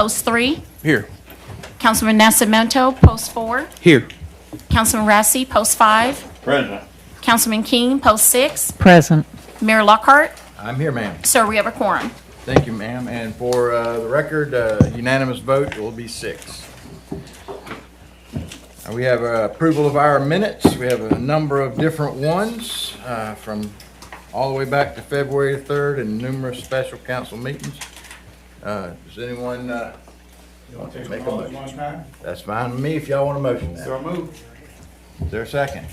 Post 3. Here. Councilman Nascimento, Post 4. Here. Councilman Rassi, Post 5. Present. Councilman King, Post 6. Present. Mayor Lockhart. I'm here, ma'am. Sir, we have a quorum. Thank you, ma'am. And for the record, unanimous vote will be 6. We have approval of our minutes. We have a number of different ones from all the way back to February 3rd and numerous special council meetings. Does anyone want to make a motion? That's fine with me if y'all want a motion now. So moved. Is there a second?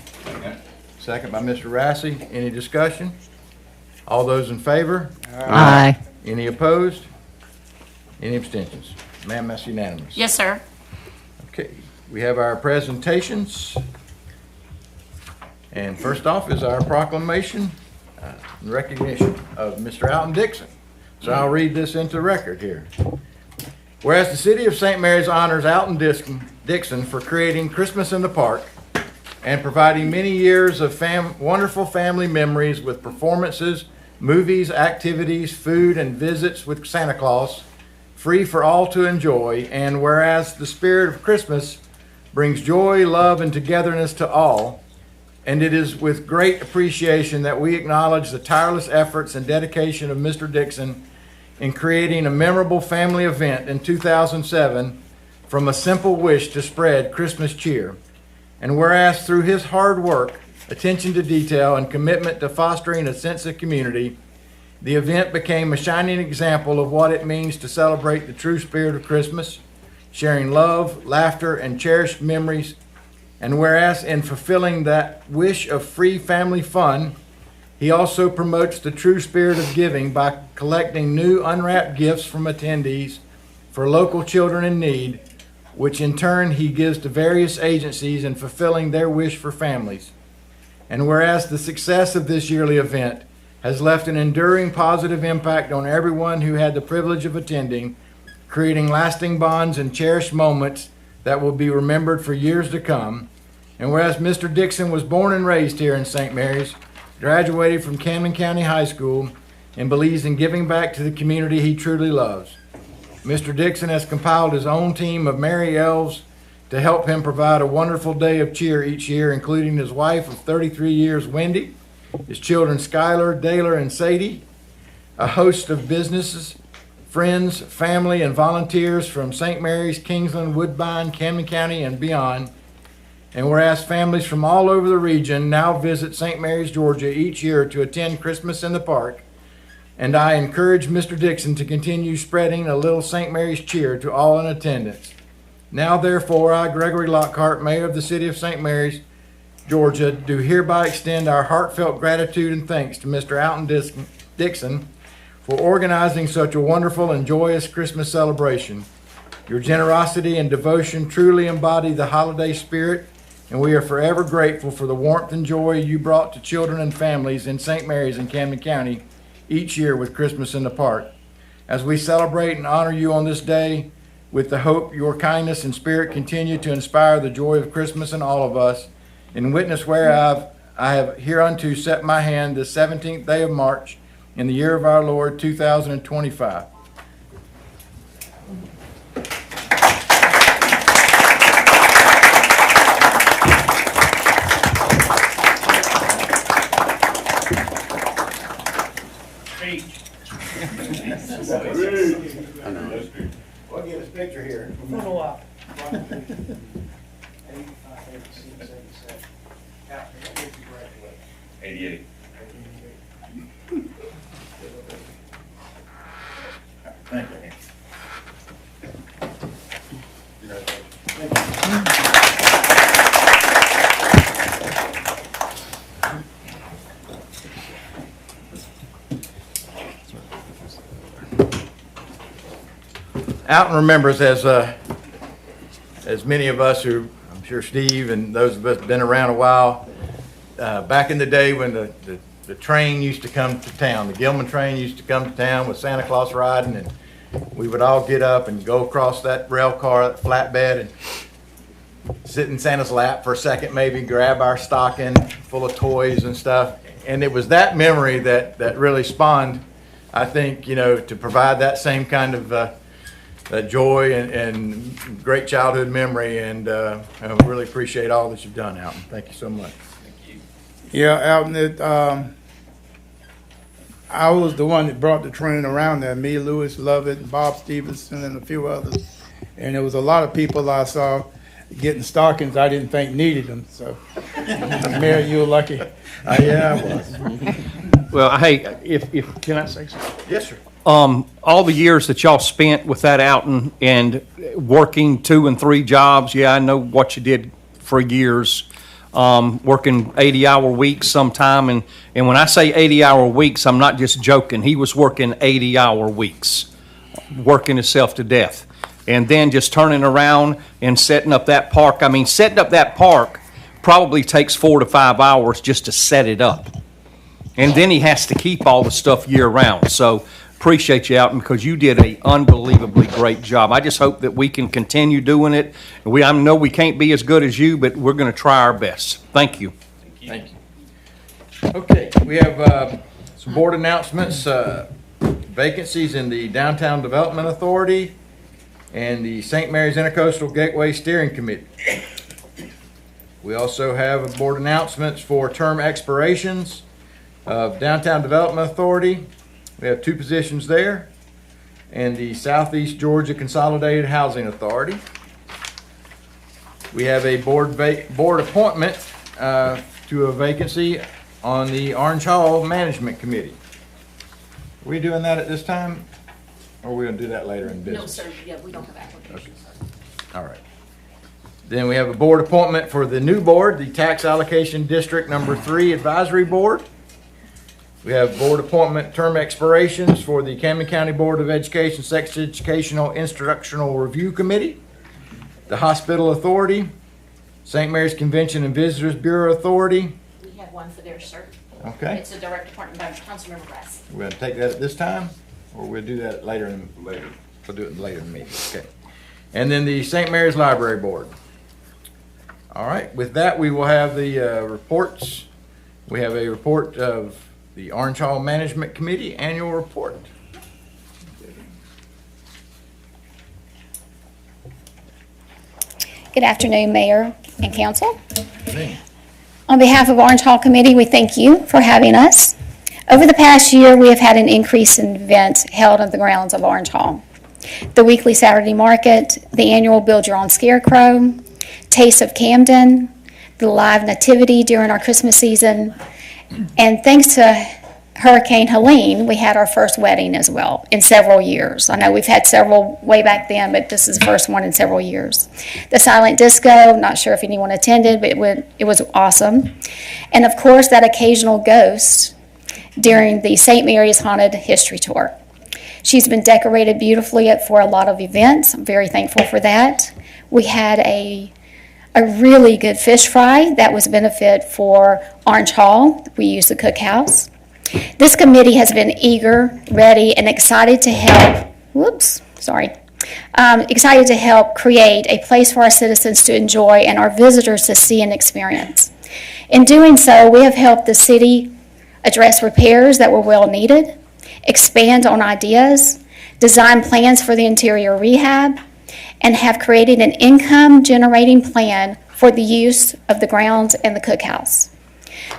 Second by Mr. Rassi. Any discussion? All those in favor? Aye. Any opposed? Any abstentions? Ma'am, that's unanimous. Yes, sir. Okay, we have our presentations. And first off is our proclamation in recognition of Mr. Alton Dixon. So I'll read this into record here. Whereas the city of St. Mary's honors Alton Dixon for creating Christmas in the Park and providing many years of wonderful family memories with performances, movies, activities, food, and visits with Santa Claus, free for all to enjoy. And whereas the spirit of Christmas brings joy, love, and togetherness to all, and it is with great appreciation that we acknowledge the tireless efforts and dedication of Mr. Dixon in creating a memorable family event in 2007 from a simple wish to spread Christmas cheer. And whereas through his hard work, attention to detail, and commitment to fostering a sense of community, the event became a shining example of what it means to celebrate the true spirit of Christmas, sharing love, laughter, and cherished memories. And whereas in fulfilling that wish of free family fun, he also promotes the true spirit of giving by collecting new unwrapped gifts from attendees for local children in need, which in turn he gives to various agencies in fulfilling their wish for families. And whereas the success of this yearly event has left an enduring positive impact on everyone who had the privilege of attending, creating lasting bonds and cherished moments that will be remembered for years to come. And whereas Mr. Dixon was born and raised here in St. Mary's, graduated from Camden County High School, and believes in giving back to the community he truly loves. Mr. Dixon has compiled his own team of merry elves to help him provide a wonderful day of cheer each year, including his wife of 33 years, Wendy, his children, Skylar, Daylor, and Sadie, a host of businesses, friends, family, and volunteers from St. Mary's, Kingsland, Woodbine, Camden County, and beyond. And whereas families from all over the region now visit St. Mary's, Georgia each year to attend Christmas in the Park, and I encourage Mr. Dixon to continue spreading a little St. Mary's cheer to all in attendance. Now, therefore, I, Gregory Lockhart, Mayor of the City of St. Mary's, Georgia, do hereby extend our heartfelt gratitude and thanks to Mr. Alton Dixon for organizing such a wonderful and joyous Christmas celebration. Your generosity and devotion truly embody the holiday spirit, and we are forever grateful for the warmth and joy you brought to children and families in St. Mary's and Camden County each year with Christmas in the Park. As we celebrate and honor you on this day, with the hope your kindness and spirit continue to inspire the joy of Christmas in all of us, in witness whereof I have hereunto set my hand this 17th day of March in the year of our Lord 2025. We'll get his picture here. Photo op. 88. Thank you. Alton remembers, as many of us who, I'm sure Steve and those of us have been around a while, back in the day when the train used to come to town, the Gilman train used to come to town with Santa Claus riding, and we would all get up and go across that rail car, that flatbed, and sit in Santa's lap for a second, maybe grab our stocking full of toys and stuff. And it was that memory that really spawned, I think, to provide that same kind of joy and great childhood memory, and I really appreciate all that you've done, Alton. Thank you so much. Yeah, Alton, I was the one that brought the train around there. Me, Lewis Lovett, and Bob Stevenson, and a few others. And there was a lot of people I saw getting stockings I didn't think needed them. So, Mayor, you were lucky. Yeah, I was. Well, hey, if can I say something? Yes, sir. All the years that y'all spent with that Alton and working 2 and 3 jobs, yeah, I know what you did for years. Working 80-hour weeks sometime, and when I say 80-hour weeks, I'm not just joking. He was working 80-hour weeks, working himself to death, and then just turning around and setting up that park. I mean, setting up that park probably takes 4 to 5 hours just to set it up. And then he has to keep all the stuff year-round. So appreciate you, Alton, because you did an unbelievably great job. I just hope that we can continue doing it. I know we can't be as good as you, but we're going to try our best. Thank you. Thank you. Okay, we have some board announcements, vacancies in the Downtown Development Authority and the St. Mary's Intercoastal Gateway Steering Committee. We also have board announcements for term expirations of Downtown Development Authority. We have 2 positions there, and the Southeast Georgia Consolidated Housing Authority. We have a board appointment to a vacancy on the Orange Hall Management Committee. Are we doing that at this time, or are we going to do that later in business? No, sir. Yeah, we don't have applications. All right. Then we have a board appointment for the new board, the Tax Allocation District Number 3 Advisory Board. We have board appointment term expirations for the Camden County Board of Education Sex Educational Instructional Review Committee, the Hospital Authority, St. Mary's Convention and Visitors Bureau Authority. We have one for there, sir. Okay. It's a direct appointment by Councilmember Brass. We're going to take that at this time, or we'll do that later. We'll do it later in the meeting. Okay. And then the St. Mary's Library Board. All right. With that, we will have the reports. We have a report of the Orange Hall Management Committee annual report. Good afternoon, Mayor and Council. On behalf of Orange Hall Committee, we thank you for having us. Over the past year, we have had an increase in events held on the grounds of Orange Hall. The weekly Saturday market, the annual Build Your Own Scarecrow, Taste of Camden, the live nativity during our Christmas season, and thanks to Hurricane Helene, we had our first wedding as well in several years. I know we've had several way back then, but this is the first one in several years. The silent disco, not sure if anyone attended, but it was awesome. And of course, that occasional ghost during the St. Mary's Haunted History Tour. She's been decorated beautifully for a lot of events. I'm very thankful for that. We had a really good fish fry that was a benefit for Orange Hall. We used the cookhouse. This committee has been eager, ready, and excited to help, excited to help create a place for our citizens to enjoy and our visitors to see and experience. In doing so, we have helped the city address repairs that were well needed, expand on ideas, design plans for the interior rehab, and have created an income-generating plan for the use of the grounds and the cookhouse.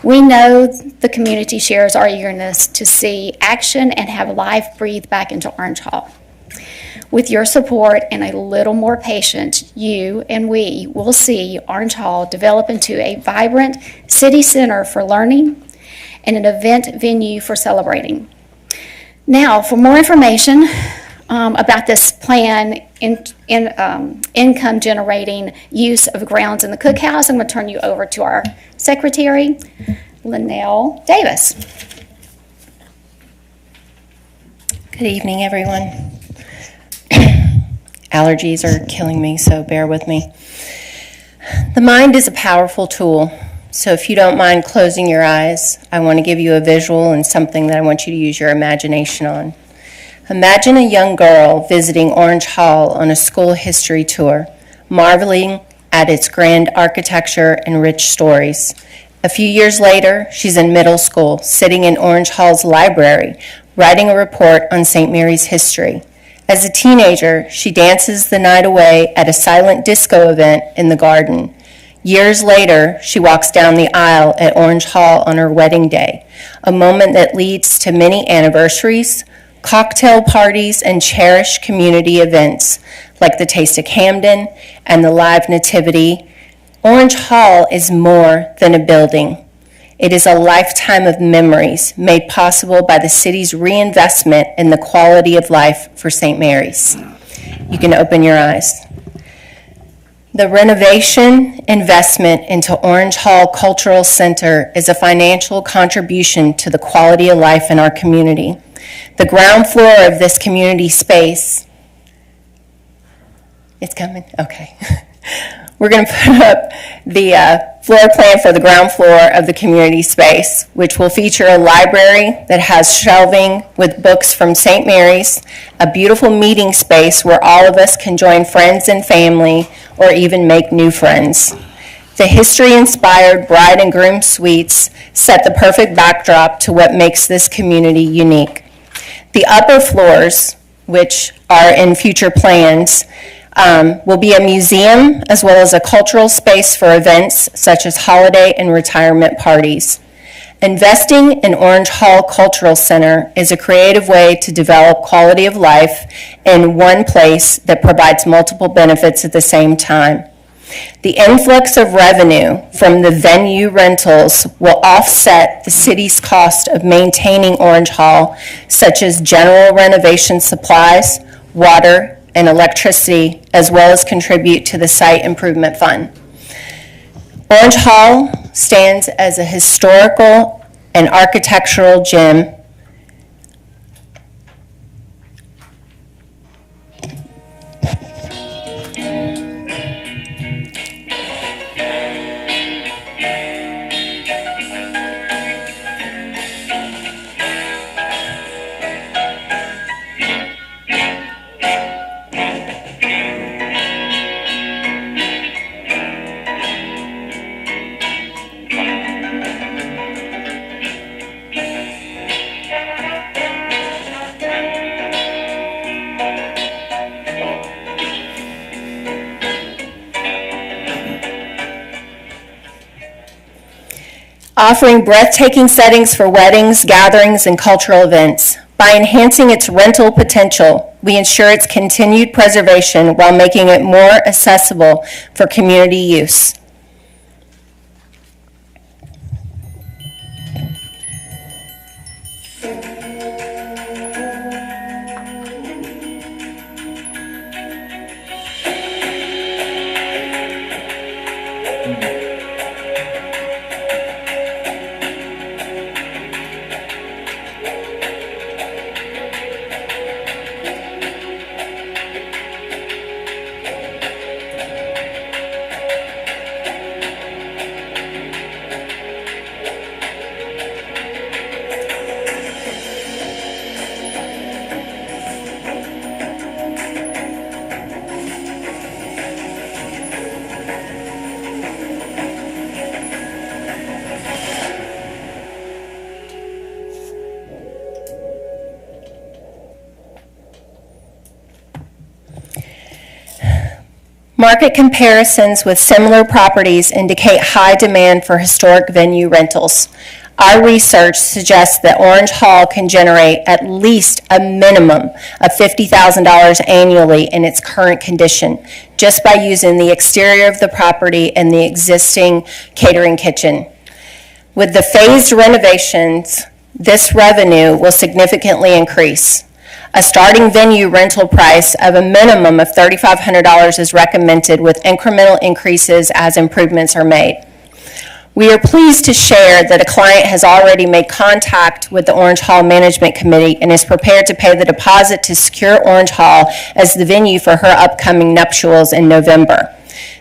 We know the community shares our eagerness to see action and have life breathe back into Orange Hall. With your support and a little more patience, you and we will see Orange Hall develop into a vibrant city center for learning and an event venue for celebrating. Now, for more information about this plan income generating use of grounds in the cookhouse, I'm going to turn you over to our secretary, Linnell Davis. Good evening, everyone. Allergies are killing me, so bear with me. The mind is a powerful tool, so if you don't mind closing your eyes, I want to give you a visual and something that I want you to use your imagination on. Imagine a young girl visiting Orange Hall on a school history tour, marveling at its grand architecture and rich stories. A few years later, she's in middle school, sitting in Orange Hall's library, writing a report on St. Mary's history. As a teenager, she dances the night away at a silent disco event in the garden. Years later, she walks down the aisle at Orange Hall on her wedding day, a moment that leads to many anniversaries, cocktail parties, and cherished community events like the Taste of Camden and the Live Nativity. Orange Hall is more than a building. It is a lifetime of memories made possible by the city's reinvestment in the quality of life for St. Mary's. You can open your eyes. The renovation investment into Orange Hall Cultural Center is a financial contribution to the quality of life in our community. The ground floor of this community space, it's coming? Okay. We're going to put up the floor plan for the ground floor of the community space, which will feature a library that has shelving with books from St. Mary's, a beautiful meeting space where all of us can join friends and family or even make new friends. The history-inspired bride and groom suites set the perfect backdrop to what makes this community unique. The upper floors, which are in future plans, will be a museum as well as a cultural space for events such as holiday and retirement parties. Investing in Orange Hall Cultural Center is a creative way to develop quality of life in one place that provides multiple benefits at the same time. The influx of revenue from the venue rentals will offset the city's cost of maintaining Orange Hall, such as general renovation supplies, water, and electricity, as well as contribute to the site improvement fund. Orange Hall stands as a historical and architectural gem. Offering breathtaking settings for weddings, gatherings, and cultural events. By enhancing its rental potential, we ensure its continued preservation while making it more accessible for community use. Market comparisons with similar properties indicate high demand for historic venue rentals. Our research suggests that Orange Hall can generate at least a minimum of $50,000 annually in its current condition, just by using the exterior of the property and the existing catering kitchen. With the phased renovations, this revenue will significantly increase. A starting venue rental price of a minimum of $3,500 is recommended, with incremental increases as improvements are made. We are pleased to share that a client has already made contact with the Orange Hall Management Committee and is prepared to pay the deposit to secure Orange Hall as the venue for her upcoming nuptials in November.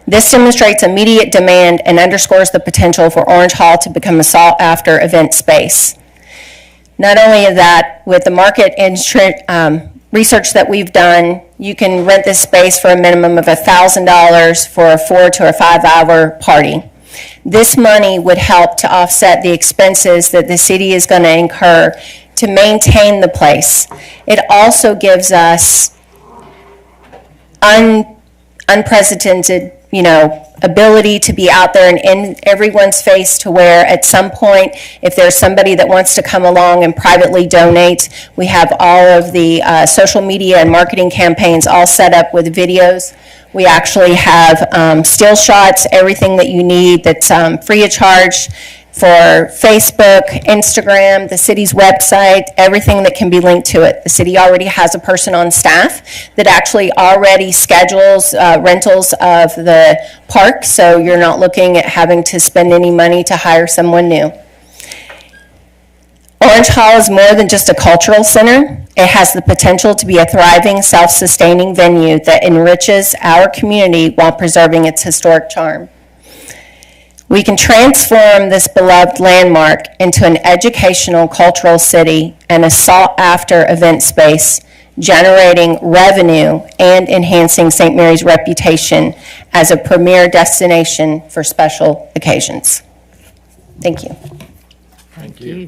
This demonstrates immediate demand and underscores the potential for Orange Hall to become a sought-after event space. Not only that, with the market research that we've done, you can rent this space for a minimum of $1,000 for a 4 to 5 hour party. This money would help to offset the expenses that the city is going to incur to maintain the place. It also gives us unprecedented, ability to be out there and in everyone's face, to where at some point, if there's somebody that wants to come along and privately donate, we have all of the social media and marketing campaigns all set up with videos. We actually have still shots, everything that you need that's free of charge for Facebook, Instagram, the city's website, everything that can be linked to it. The city already has a person on staff that actually already schedules rentals of the park, so you're not looking at having to spend any money to hire someone new. Orange Hall is more than just a cultural center. It has the potential to be a thriving, self-sustaining venue that enriches our community while preserving its historic charm. We can transform this beloved landmark into an educational, cultural city and a sought-after event space, generating revenue and enhancing St. Mary's reputation as a premier destination for special occasions. Thank you. Thank you.